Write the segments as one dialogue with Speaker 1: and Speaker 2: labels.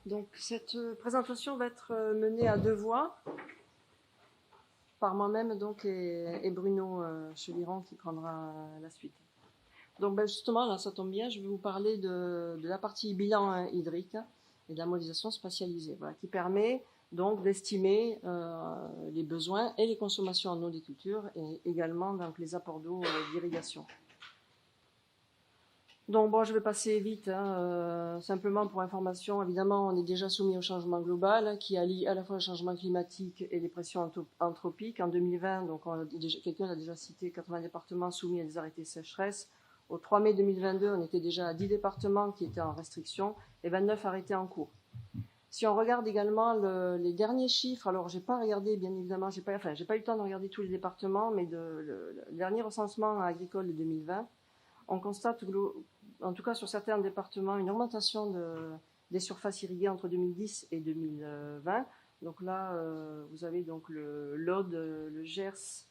Speaker 1: Donc cette présentation va être menée à deux voix par moi-même donc et Bruno Cheliron qui prendra la suite. Donc justement là ça tombe bien, je vais vous parler de la partie bilan hydrique et de la modélisation spatialisée, voilà, qui permet donc d'estimer les besoins et les consommations en eau des cultures et également donc les apports d'eau d'irrigation. Donc bon, je vais passer vite, simplement pour information, évidemment on est déjà soumis au changement global qui allie à la fois le changement climatique et les pressions anthropiques. En 2020, donc quelqu'un a déjà cité 80 départements soumis à des arrêtés sécheresse. Au 3 mai 2022, on était déjà à 10 départements qui étaient en restriction et 29 arrêtés en cours. Si on regarde également les derniers chiffres, alors j'ai pas regardé bien évidemment, j'ai pas eu le temps de regarder tous les départements, mais le dernier recensement agricole de 2020, on constate, en tout cas sur certains départements, une augmentation des surfaces irriguées entre 2010 et 2020. Donc là, vous avez donc l'Aude, le Gers,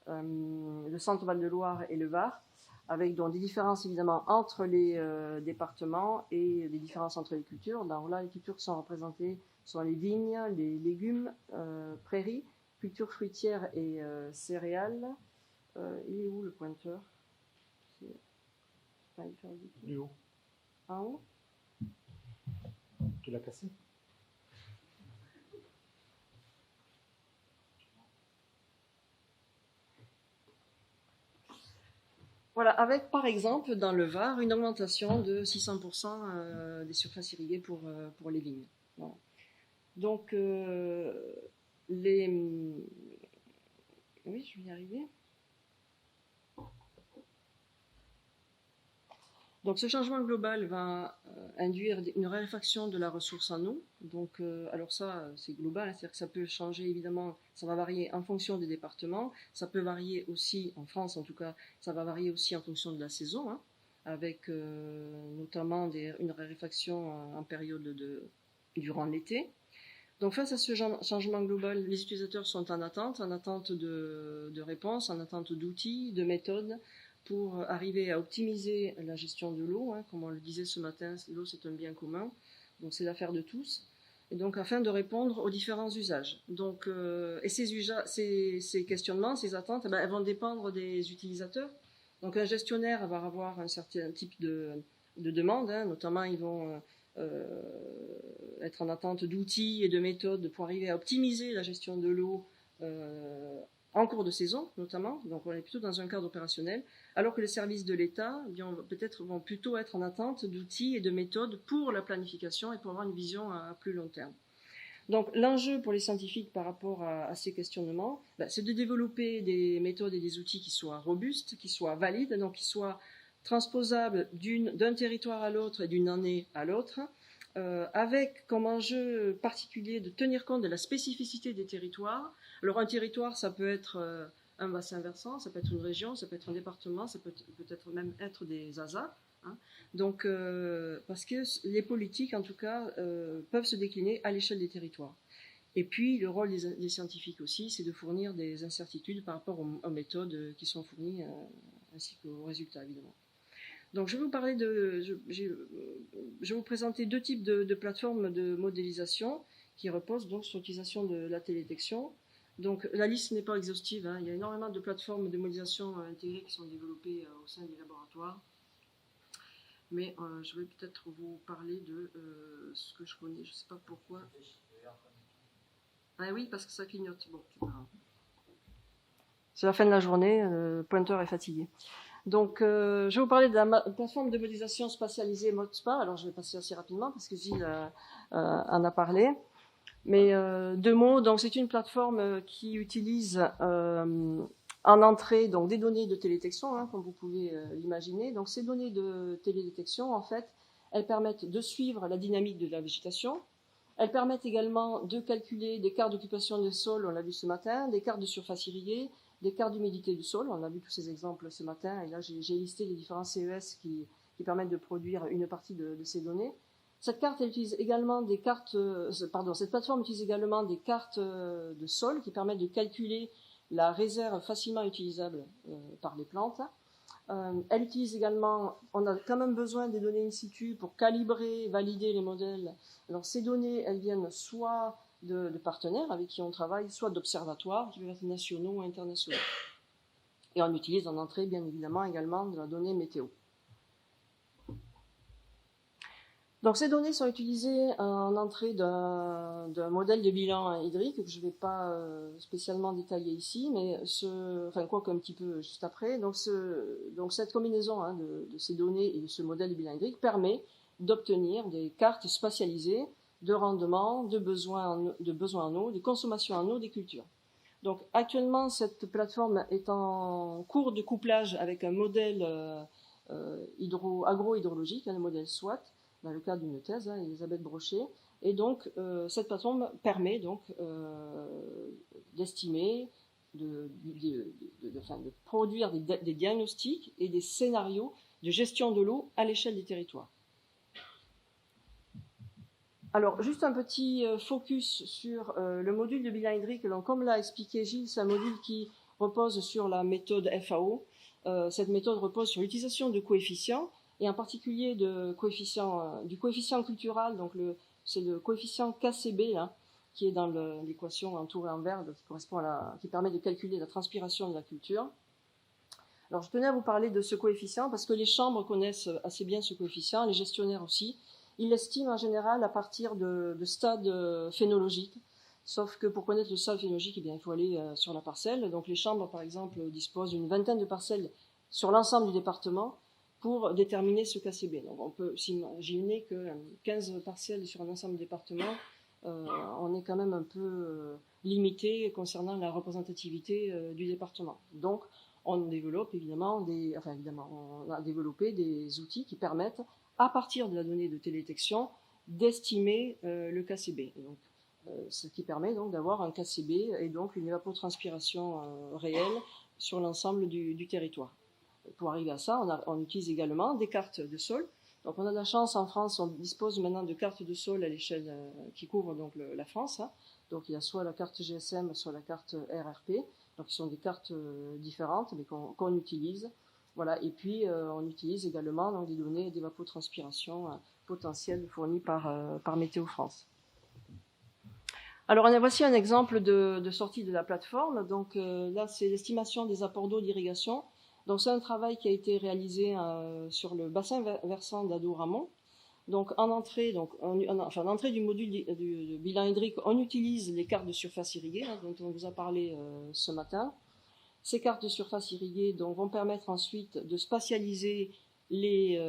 Speaker 1: le Centre-Val de Loire et le Var, avec donc des différences évidemment entre les départements et des différences entre les cultures. Donc là, les cultures qui sont représentées sont les vignes, les légumes, prairies, cultures fruitières et céréales. Il est où le pointeur?
Speaker 2: Du haut.
Speaker 1: En haut?
Speaker 2: Tu l'as cassé?
Speaker 1: Voilà, avec par exemple dans le Var une augmentation de 600% des surfaces irriguées pour les vignes. Voilà. Donc oui, je vais y arriver. Donc ce changement global va induire une raréfaction de la ressource en eau. Donc alors ça c'est global, c'est-à-dire que ça peut changer évidemment, ça va varier en fonction des départements, ça peut varier aussi en France en tout cas, ça va varier aussi en fonction de la saison, avec notamment une raréfaction en période durant l'été. Donc face à ce changement global, les utilisateurs sont en attente de réponses, en attente d'outils, de méthodes pour arriver à optimiser la gestion de l'eau. Comme on le disait ce matin, l'eau c'est un bien commun, donc c'est l'affaire de tous. Et donc afin de répondre aux différents usages. Donc, et ces questionnements, ces attentes, elles vont dépendre des utilisateurs. Donc un gestionnaire va avoir un certain type de demande, notamment ils vont être en attente d'outils et de méthodes pour arriver à optimiser la gestion de l'eau en cours de saison notamment, donc on est plutôt dans un cadre opérationnel, alors que les services de l'État vont plutôt être en attente d'outils et de méthodes pour la planification et pour avoir une vision à plus long terme. Donc l'enjeu pour les scientifiques par rapport à ces questionnements, c'est de développer des méthodes et des outils qui soient robustes, qui soient valides, donc qui soient transposables d'un territoire à l'autre et d'une année à l'autre, avec comme enjeu particulier de tenir compte de la spécificité des territoires. Alors un territoire, ça peut être un bassin versant, ça peut être une région, ça peut être un département, ça peut être même être des ASA. Donc, parce que les politiques, en tout cas, peuvent se décliner à l'échelle des territoires. Et puis, le rôle des scientifiques aussi, c'est de fournir des incertitudes par rapport aux méthodes qui sont fournies, ainsi qu'aux résultats, évidemment. Donc, je vais vous parler je vais vous présenter deux types de plateformes de modélisation qui reposent donc sur l'utilisation de la télédétection. Donc, la liste n'est pas exhaustive, il y a énormément de plateformes de modélisation intégrées qui sont développées au sein des laboratoires. Mais je vais peut-être vous parler de ce que je connais. Je ne sais pas pourquoi. Ah oui, parce que ça clignote. Bon, c'est pas grave. C'est la fin de la journée, le pointeur est fatigué. Donc, je vais vous parler de la plateforme de modélisation spatialisée ModSpa. Alors, je vais passer assez rapidement parce que Gilles en a parlé. Mais deux mots. Donc, c'est une plateforme qui utilise en entrée donc des données de télédétection, comme vous pouvez l'imaginer. Donc ces données de télédétection, en fait, elles permettent de suivre la dynamique de la végétation. Elles permettent également de calculer des cartes d'occupation des sols, on l'a vu ce matin, des cartes de surface irriguée, des cartes d'humidité du sol. On a vu tous ces exemples ce matin. Et là, j'ai listé les différents CES qui permettent de produire une partie de ces données. Cette plateforme utilise également des cartes de sol qui permettent de calculer la réserve facilement utilisable par les plantes. Elle utilise également, on a quand même besoin des données in situ pour calibrer, valider les modèles. Alors ces données, elles viennent soit de partenaires avec qui on travaille, soit d'observatoires qui peuvent être nationaux ou internationaux. Et on utilise en entrée, bien évidemment, également de la donnée météo. Donc ces données sont utilisées en entrée d'un modèle de bilan hydrique que je ne vais pas spécialement détailler ici, mais quoique un petit peu juste après. Donc cette combinaison de ces données et de ce modèle de bilan hydrique permet d'obtenir des cartes spatialisées de rendement, de besoins en eau, de consommation en eau des cultures. Donc actuellement, cette plateforme est en cours de couplage avec un modèle agro-hydrologique, un modèle SWAT, dans le cadre d'une thèse, Elisabeth Brochet. Et donc, cette plateforme permet donc d'estimer, de produire des diagnostics et des scénarios de gestion de l'eau à l'échelle des territoires. Alors, juste un petit focus sur le module de bilan hydrique. Donc, comme l'a expliqué Gilles, c'est un module qui repose sur la méthode FAO. Cette méthode repose sur l'utilisation de coefficients, et en particulier du coefficient cultural. Donc, c'est le coefficient KCB, là, qui est dans l'équation entourée en vert, qui permet de calculer la transpiration de la culture. Alors, je tenais à vous parler de ce coefficient parce que les chambres connaissent assez bien ce coefficient, les gestionnaires aussi. Ils l'estiment en général à partir de stades phénologiques. Sauf que pour connaître le stade phénologique, il faut aller sur la parcelle. Donc les chambres, par exemple, disposent d'une vingtaine de parcelles sur l'ensemble du département pour déterminer ce KCB. Donc on peut s'imaginer que 15 parcelles sur un ensemble du département, on est quand même un peu limité concernant la représentativité du département. Donc on développe on a développé des outils qui permettent, à partir de la donnée de télédétection, d'estimer le KCB. Donc, ce qui permet donc d'avoir un KCB et donc une évapotranspiration réelle sur l'ensemble du territoire. Pour arriver à ça, on utilise également des cartes de sol. Donc on a de la chance en France, on dispose maintenant de cartes de sol à l'échelle qui couvrent donc la France. Donc il y a soit la carte GSM, soit la carte RRP. Donc ce sont des cartes différentes mais qu'on utilise. Voilà. Et puis on utilise également donc, des données d'évapotranspiration potentielles fournies par Météo France. Alors voici un exemple de sortie de la plateforme. Donc là c'est l'estimation des apports d'eau d'irrigation. Donc c'est un travail qui a été réalisé sur le bassin versant d'Ado-Ramon. Donc en entrée du module du bilan hydrique, on utilise les cartes de surface irriguée dont on vous a parlé ce matin. Ces cartes de surface irriguée donc, vont permettre ensuite de spatialiser les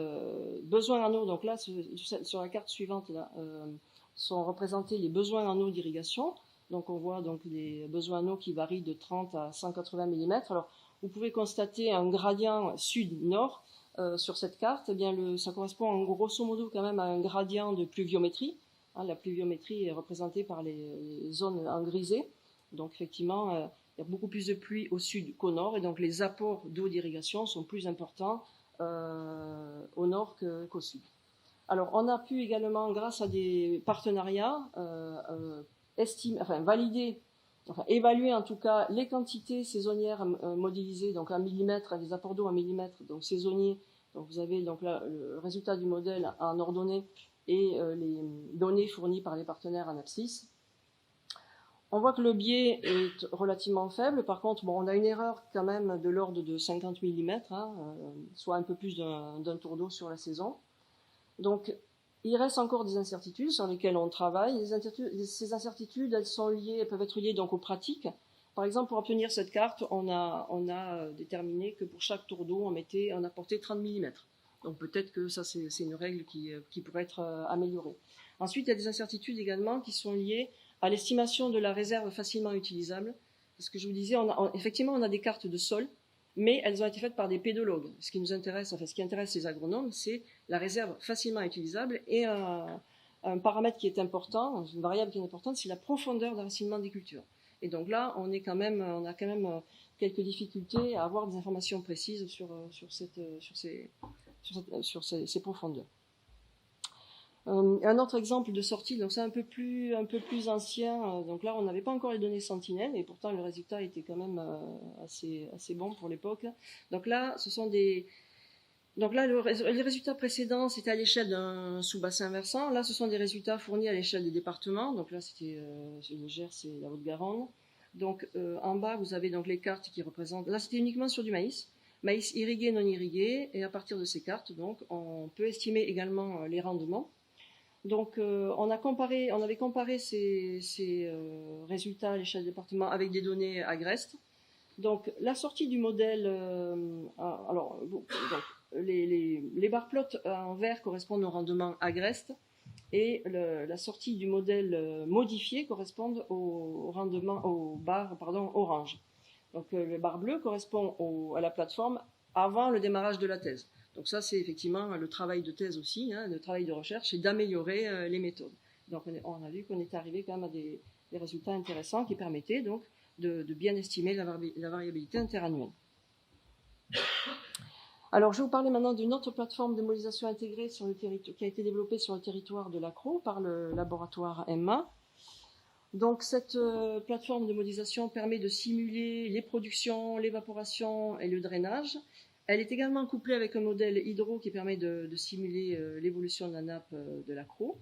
Speaker 1: besoins en eau. Donc là, sur la carte suivante, là, sont représentés les besoins en eau d'irrigation. Donc on voit donc les besoins en eau qui varient de 30 à 180 mm. Alors vous pouvez constater un gradient sud-nord sur cette carte. Eh bien, ça correspond en grosso modo quand même à un gradient de pluviométrie. La pluviométrie est représentée par les zones en grisé. Donc effectivement, il y a beaucoup plus de pluie au sud qu'au nord, et donc les apports d'eau d'irrigation sont plus importants au nord qu'au sud. Alors, on a pu également, grâce à des partenariats, évaluer en tout cas les quantités saisonnières modélisées, donc en millimètres, des apports d'eau en millimètres, donc saisonniers. Donc vous avez donc là le résultat du modèle en ordonnées et les données fournies par les partenaires en abscisse. On voit que le biais est relativement faible. Par contre, on a une erreur quand même de l'ordre de 50 mm, soit un peu plus d'un tour d'eau sur la saison. Donc, il reste encore des incertitudes sur lesquelles on travaille. Ces incertitudes, elles peuvent être liées donc aux pratiques. Par exemple, pour obtenir cette carte, on a déterminé que pour chaque tour d'eau, on apportait 30 mm. Donc peut-être que ça, c'est une règle qui pourrait être améliorée. Ensuite, il y a des incertitudes également qui sont liées à l'estimation de la réserve facilement utilisable. Parce que je vous disais, effectivement, on a des cartes de sol, mais elles ont été faites par des pédologues. Ce qui intéresse les agronomes, c'est la réserve facilement utilisable, et un paramètre qui est important, une variable qui est importante, c'est la profondeur d'enracinement des cultures. Et donc là, on a quand même quelques difficultés à avoir des informations précises sur ces profondeurs. Un autre exemple de sortie, donc c'est un peu plus ancien. Donc là, on n'avait pas encore les données Sentinel, et pourtant le résultat était quand même assez bon pour l'époque. Donc là, les résultats précédents, c'était à l'échelle d'un sous-bassin versant. Là, ce sont des résultats fournis à l'échelle des départements. Donc là, c'était le Gers et la Haute-Garonne. Donc en bas, vous avez donc les cartes qui représentent. Là, c'était uniquement sur du maïs irrigué, non irrigué, et à partir de ces cartes, donc, on peut estimer également les rendements. Donc, on avait comparé ces résultats à l'échelle du département avec des données Agreste. Donc, la sortie du modèle, les barres plots en vert correspondent au rendement Agreste et la sortie du modèle modifié correspond au rendement, aux barres orange. Donc, le barre bleu correspond à la plateforme avant le démarrage de la thèse. Donc ça, c'est effectivement le travail de thèse aussi, le travail de recherche, c'est d'améliorer les méthodes. Donc on a vu qu'on était arrivé quand même à des résultats intéressants qui permettaient donc de bien estimer la variabilité interannuelle. Alors je vais vous parler maintenant d'une autre plateforme de modélisation intégrée qui a été développée sur le territoire de l'Accro par le laboratoire EMMA. Donc cette plateforme de modélisation permet de simuler les productions, l'évaporation et le drainage. Elle est également couplée avec un modèle hydro qui permet de simuler l'évolution de la nappe de l'Accro.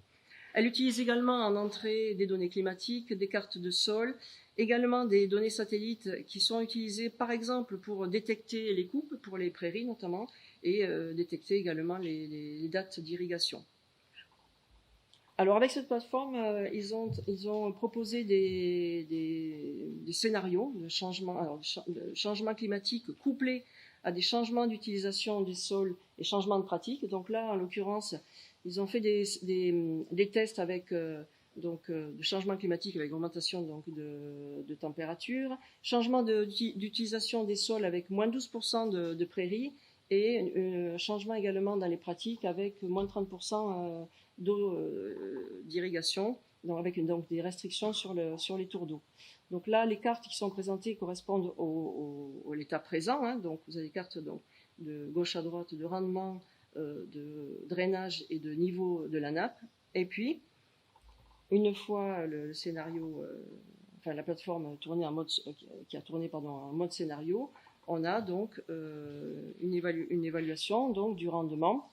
Speaker 1: Elle utilise également en entrée des données climatiques, des cartes de sol, également des données satellites qui sont utilisées par exemple pour détecter les coupes, pour les prairies notamment, et détecter également les dates d'irrigation. Alors avec cette plateforme, ils ont proposé des scénarios de changement climatique couplés à des changements d'utilisation des sols et changements de pratique. Donc là, en l'occurrence, ils ont fait des tests avec de changement climatique avec augmentation donc de température, changement d'utilisation des sols avec moins 12% de prairies et changement également dans les pratiques avec moins 30% d'eau d'irrigation, donc avec des restrictions sur les tours d'eau. Donc là, les cartes qui sont présentées correspondent à l'état présent. Donc vous avez des cartes donc, de gauche à droite de rendement, de drainage et de niveau de la nappe. Et puis, une fois le scénario, la plateforme tournée qui a tourné en mode scénario, on a donc une évaluation donc, du rendement,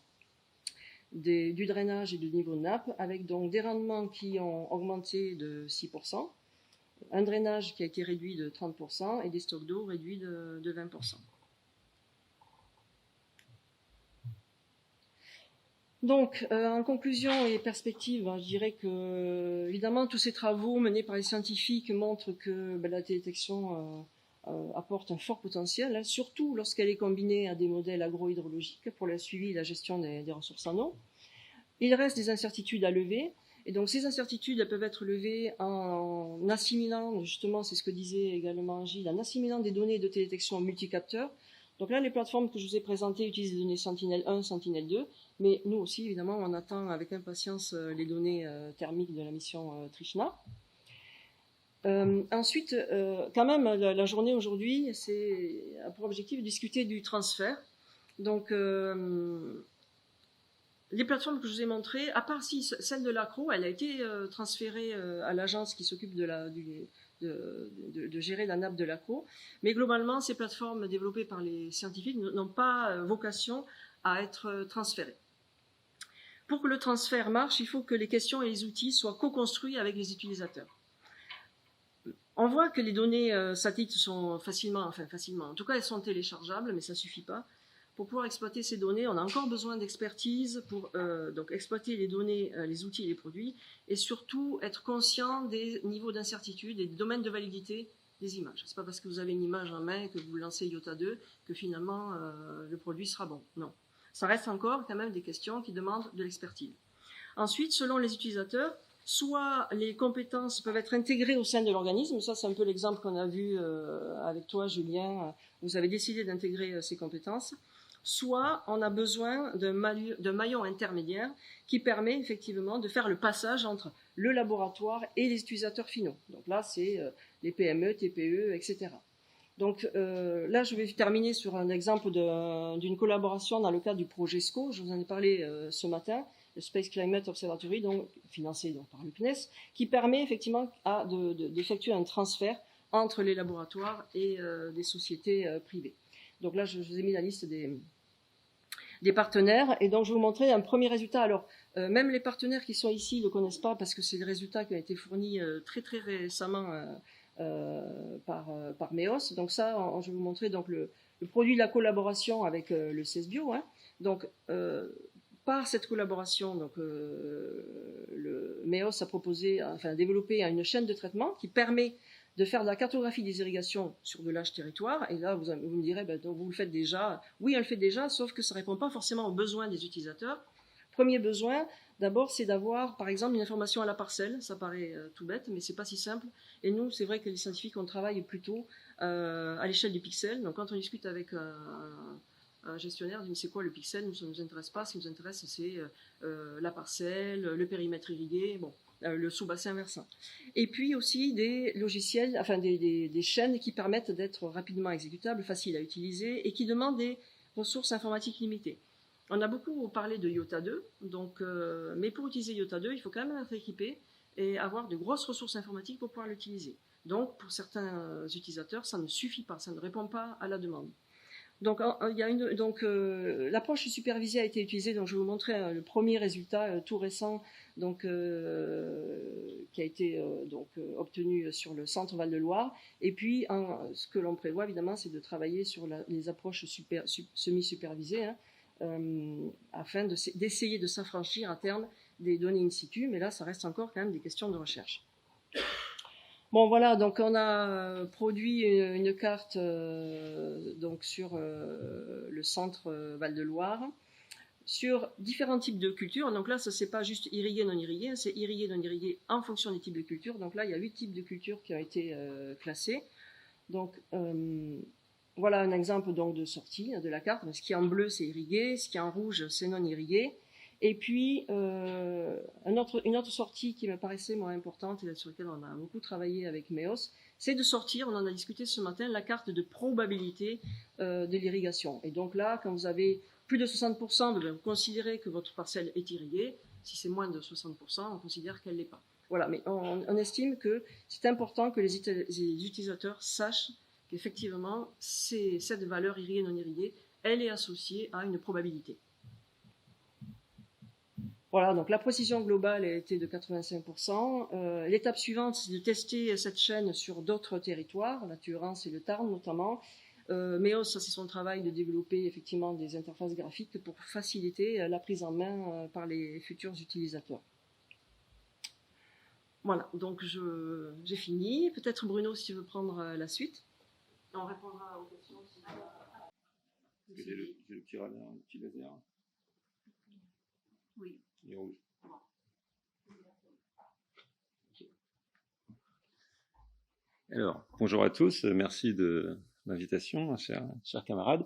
Speaker 1: du drainage et du niveau de nappe, avec donc des rendements qui ont augmenté de 6%, un drainage qui a été réduit de 30% et des stocks d'eau réduits de 20%. Donc, en conclusion et perspective, je dirais que, évidemment, tous ces travaux menés par les scientifiques montrent que la télédétection apporte un fort potentiel, surtout lorsqu'elle est combinée à des modèles agrohydrologiques pour le suivi et la gestion des ressources en eau. Il reste des incertitudes à lever, et donc ces incertitudes elles peuvent être levées en assimilant, justement c'est ce que disait également Gilles, en assimilant des données de télédétection multicapteurs. Donc là, les plateformes que je vous ai présentées utilisent des données Sentinel-1, Sentinel-2, mais nous aussi, évidemment, on attend avec impatience les données thermiques de la mission Trishna. Ensuite, quand même, la journée aujourd'hui, c'est pour objectif de discuter du transfert. Donc, les plateformes que je vous ai montrées, à part si celle de l'Accro, elle a été transférée à l'agence qui s'occupe de gérer la nappe de l'Accro. Mais globalement, ces plateformes développées par les scientifiques n'ont pas vocation à être transférées. Pour que le transfert marche, il faut que les questions et les outils soient co-construits avec les utilisateurs. On voit que les données satellites sont facilement, en tout cas elles sont téléchargeables, mais ça ne suffit pas. Pour pouvoir exploiter ces données, on a encore besoin d'expertise pour donc exploiter les données, les outils et les produits, et surtout être conscient des niveaux d'incertitude et des domaines de validité des images. Ce n'est pas parce que vous avez une image en main que vous lancez IOTA 2 que finalement le produit sera bon. Non. Ça reste encore quand même des questions qui demandent de l'expertise. Ensuite, selon les utilisateurs, soit les compétences peuvent être intégrées au sein de l'organisme, ça c'est un peu l'exemple qu'on a vu avec toi Julien, vous avez décidé d'intégrer ces compétences, soit on a besoin d'un maillon intermédiaire qui permet effectivement de faire le passage entre le laboratoire et les utilisateurs finaux. Donc là c'est les PME, TPE, etc. Donc là, je vais terminer sur un exemple d'une collaboration dans le cadre du projet SCO. Je vous en ai parlé ce matin. le Space Climate Observatory, donc, financé donc, par le CNES, qui permet effectivement d'effectuer un transfert entre les laboratoires et des sociétés privées. Donc là, je vous ai mis la liste des partenaires, et donc je vais vous montrer un premier résultat. Alors, même les partenaires qui sont ici ne le connaissent pas parce que c'est des résultats qui ont été fournis très très récemment par MEOS. Donc ça, je vais vous montrer donc, le produit de la collaboration avec le CESBio. Hein. Donc, par cette collaboration, donc, le MEOS a proposé, enfin développé une chaîne de traitement qui permet de faire de la cartographie des irrigations sur de larges territoires. Et là, vous me direz, ben, donc vous le faites déjà. Oui, on le fait déjà, sauf que ça ne répond pas forcément aux besoins des utilisateurs. Premier besoin, d'abord, c'est d'avoir, par exemple, une information à la parcelle. Ça paraît tout bête, mais c'est pas si simple. Et nous, c'est vrai que les scientifiques, on travaille plutôt à l'échelle du pixel. Donc, quand on discute avec un gestionnaire, dit, c'est quoi le pixel? Ça ne nous intéresse pas. Ce qui nous intéresse, c'est la parcelle, le périmètre irrigué, bon, le sous-bassin versant. Et puis aussi des logiciels, enfin des chaînes qui permettent d'être rapidement exécutables, faciles à utiliser et qui demandent des ressources informatiques limitées. On a beaucoup parlé de IOTA 2, donc, mais pour utiliser IOTA 2, il faut quand même être équipé et avoir de grosses ressources informatiques pour pouvoir l'utiliser. Donc, pour certains utilisateurs, ça ne suffit pas, ça ne répond pas à la demande. Donc, l'approche supervisée a été utilisée. Donc, je vais vous montrer le premier résultat tout récent, donc, qui a été obtenu sur le centre Val-de-Loire. Et puis, ce que l'on prévoit évidemment, c'est de travailler sur les approches semi-supervisées, hein, afin d'essayer de s'affranchir à terme des données in situ. Mais là, ça reste encore quand même des questions de recherche. Bon voilà, donc on a produit une carte donc sur le centre Val-de-Loire, sur différents types de cultures. Donc là, ça c'est pas juste irrigué, non irrigué, c'est irrigué, non irrigué en fonction des types de cultures. Donc là, il y a 8 types de cultures qui ont été classés. Donc voilà un exemple donc de sortie de la carte. Ce qui est en bleu, c'est irrigué, ce qui est en rouge, c'est non irrigué. Et puis, une autre sortie qui me paraissait moins importante et sur laquelle on a beaucoup travaillé avec MEOS, c'est de sortir, on en a discuté ce matin, la carte de probabilité de l'irrigation. Et donc là, quand vous avez plus de 60%, vous considérez que votre parcelle est irriguée. Si c'est moins de 60%, on considère qu'elle ne l'est pas. Voilà, mais on estime que c'est important que les utilisateurs sachent qu'effectivement, cette valeur irriguée non irriguée, elle est associée à une probabilité. Voilà, donc la précision globale a été de 85%. L'étape suivante, c'est de tester cette chaîne sur d'autres territoires, la Thurance et le Tarn notamment. MEOS, ça c'est son travail de développer effectivement des interfaces graphiques pour faciliter la prise en main par les futurs utilisateurs. Voilà, donc j'ai fini. Peut-être Bruno, si tu veux prendre la suite. On répondra aux questions.
Speaker 2: J'ai le petit radar, le petit laser.
Speaker 1: Oui.
Speaker 2: Il est rouge. Alors, bonjour à tous, merci de l'invitation, chers camarades.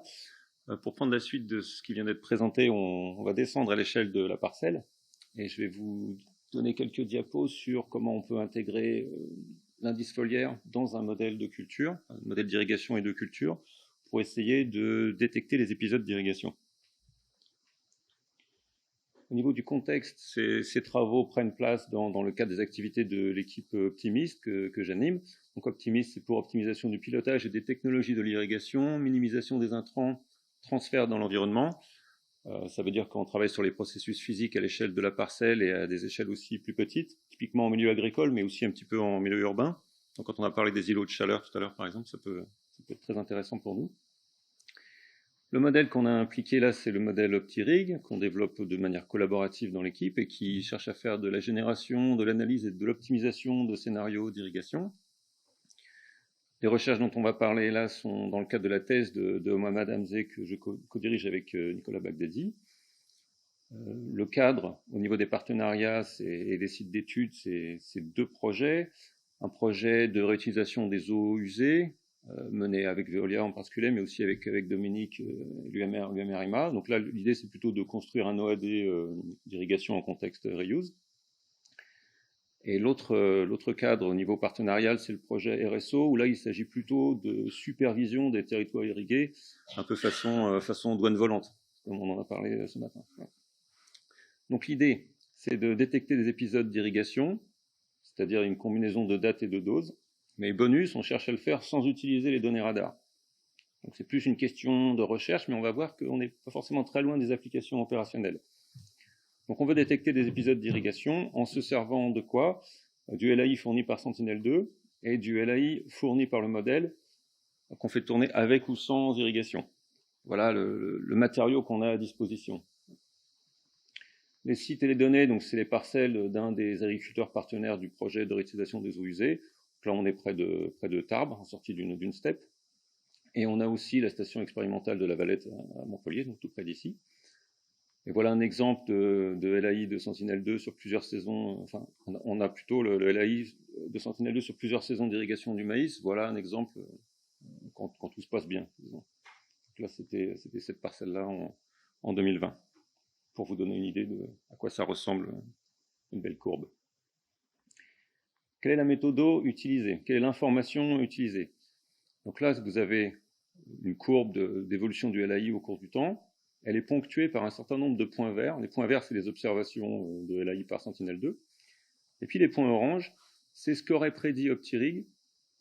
Speaker 2: Pour prendre la suite de ce qui vient d'être présenté, on va descendre à l'échelle de la parcelle et je vais vous donner quelques diapos sur comment on peut intégrer l'indice foliaire dans un modèle de culture, un modèle d'irrigation et de culture, pour essayer de détecter les épisodes d'irrigation. Au niveau du contexte, ces travaux prennent place dans le cadre des activités de l'équipe Optimist que j'anime. Donc Optimist, c'est pour optimisation du pilotage et des technologies de l'irrigation, minimisation des intrants, transfert dans l'environnement. Ça veut dire qu'on travaille sur les processus physiques à l'échelle de la parcelle et à des échelles aussi plus petites, typiquement en milieu agricole, mais aussi un petit peu en milieu urbain. Donc quand on a parlé des îlots de chaleur tout à l'heure, par exemple, ça peut être très intéressant pour nous. Le modèle qu'on a impliqué là, c'est le modèle OptiRig, qu'on développe de manière collaborative dans l'équipe et qui cherche à faire de la génération, de l'analyse et de l'optimisation de scénarios d'irrigation. Les recherches dont on va parler là sont dans le cadre de la thèse de Mohamed Hamzé que je co-dirige avec Nicolas Bagdadi. Le cadre au niveau des partenariats et des sites d'études, c'est 2 projets. Un projet de réutilisation des eaux usées, mené avec Veolia en particulier, mais aussi avec Dominique, l'UMR-IMA. Donc là, l'idée, c'est plutôt de construire un OAD d'irrigation en contexte reuse. Et l'autre cadre au niveau partenarial, c'est le projet RSO, où là, il s'agit plutôt de supervision des territoires irrigués, un peu façon douane volante, comme on en a parlé ce matin. Donc l'idée, c'est de détecter des épisodes d'irrigation, c'est-à-dire une combinaison de date et de dose. Mais bonus, on cherche à le faire sans utiliser les données radar. Donc c'est plus une question de recherche, mais on va voir qu'on n'est pas forcément très loin des applications opérationnelles. Donc on veut détecter des épisodes d'irrigation en se servant de quoi? Du LAI fourni par Sentinel-2 et du LAI fourni par le modèle qu'on fait tourner avec ou sans irrigation. Voilà le matériau qu'on a à disposition. Les sites et les données, donc c'est les parcelles d'un des agriculteurs partenaires du projet de réutilisation des eaux usées. Donc là, on est près de Tarbes, en sortie d'une steppe. Et on a aussi la station expérimentale de la Valette à Montpellier, donc tout près d'ici. Et voilà un exemple de LAI de Sentinel-2 sur plusieurs saisons. Enfin, on a plutôt le LAI de Sentinel-2 sur plusieurs saisons d'irrigation du maïs. Voilà un exemple quand tout se passe bien, disons. Donc là, c'était cette parcelle-là en 2020, pour vous donner une idée de à quoi ça ressemble, une belle courbe. Quelle est la méthode utilisée? Quelle est l'information utilisée? Donc là, vous avez une courbe d'évolution du LAI au cours du temps. Elle est ponctuée par un certain nombre de points verts. Les points verts, c'est les observations de LAI par Sentinel-2. Et puis les points oranges, c'est ce qu'aurait prédit OptiRig,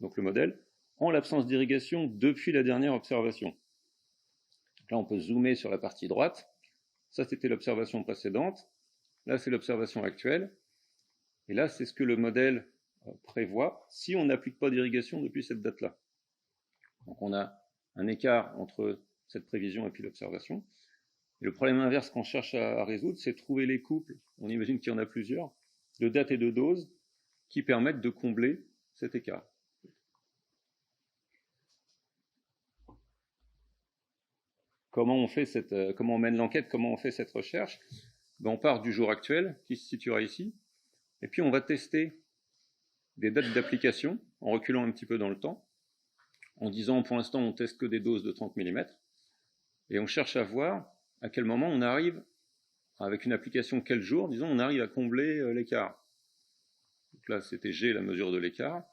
Speaker 2: donc le modèle, en l'absence d'irrigation depuis la dernière observation. Donc là, on peut zoomer sur la partie droite. Ça, c'était l'observation précédente. Là, c'est l'observation actuelle. Et là, c'est ce que le modèle prévoit si on n'applique pas d'irrigation depuis cette date-là. Donc on a un écart entre cette prévision et puis l'observation. Et le problème inverse qu'on cherche à résoudre, c'est trouver les couples, on imagine qu'il y en a plusieurs, de date et de dose qui permettent de combler cet écart. Comment on mène l'enquête, comment on fait cette recherche? On part du jour actuel, qui se situera ici, et puis on va tester des dates d'application, en reculant un petit peu dans le temps, en disant pour l'instant on teste que des doses de 30 mm, et on cherche à voir à quel moment on arrive, avec une application quel jour, disons, on arrive à combler l'écart. Donc là, c'était G, la mesure de l'écart.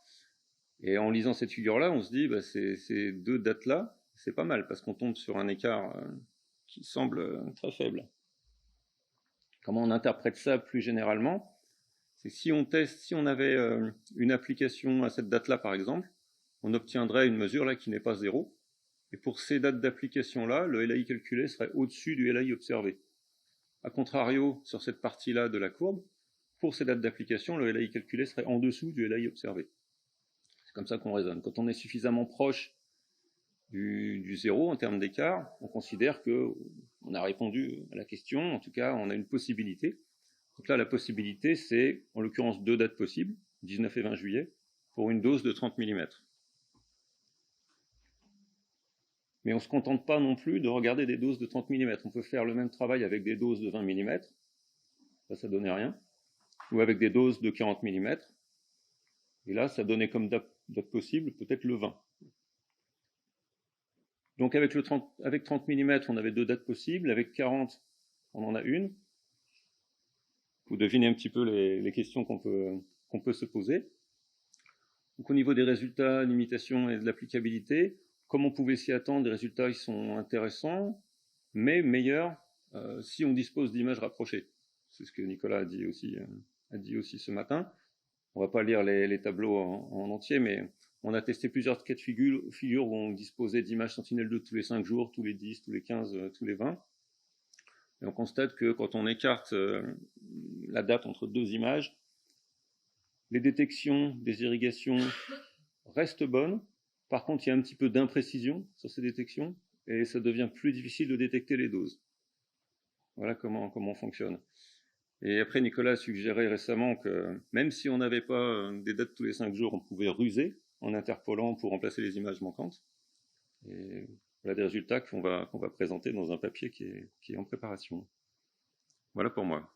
Speaker 2: Et en lisant cette figure-là, on se dit, ces deux dates-là, c'est pas mal, parce qu'on tombe sur un écart qui semble très faible. Comment on interprète ça plus généralement? C'est si on avait une application à cette date-là, par exemple, on obtiendrait une mesure là qui n'est pas 0. Et pour ces dates d'application-là, le LAI calculé serait au-dessus du LAI observé. A contrario, sur cette partie-là de la courbe, pour ces dates d'application, le LAI calculé serait en dessous du LAI observé. C'est comme ça qu'on raisonne. Quand on est suffisamment proche du 0 en termes d'écart, on considère qu'on a répondu à la question, en tout cas on a une possibilité. Donc là, la possibilité, c'est en l'occurrence deux dates possibles, 19 et 20 juillet, pour une dose de 30 mm. Mais on ne se contente pas non plus de regarder des doses de 30 mm. On peut faire le même travail avec des doses de 20 mm, ça ne donnait rien, ou avec des doses de 40 mm, et là, ça donnait comme date possible peut-être le 20. Donc avec 30 mm, on avait deux dates possibles, avec 40, on en a une. Vous devinez un petit peu les questions qu'on peut se poser. Donc au niveau des résultats, l'imitation et de l'applicabilité, comme on pouvait s'y attendre, les résultats ils sont intéressants, mais meilleurs si on dispose d'images rapprochées. C'est ce que Nicolas a dit aussi ce matin. On ne va pas lire les tableaux en entier, mais on a testé plusieurs cas de figure où on disposait d'images Sentinel-2 tous les 5 jours, tous les 10, tous les 15, tous les 20. Et on constate que quand on écarte la date entre deux images, les détections des irrigations restent bonnes. Par contre, il y a un petit peu d'imprécision sur ces détections et ça devient plus difficile de détecter les doses. Voilà comment on fonctionne. Et après, Nicolas a suggéré récemment que même si on n'avait pas des dates tous les 5 jours, on pouvait ruser en interpolant pour remplacer les images manquantes. Et voilà des résultats qu'on va présenter dans un papier qui est en préparation. Voilà pour moi.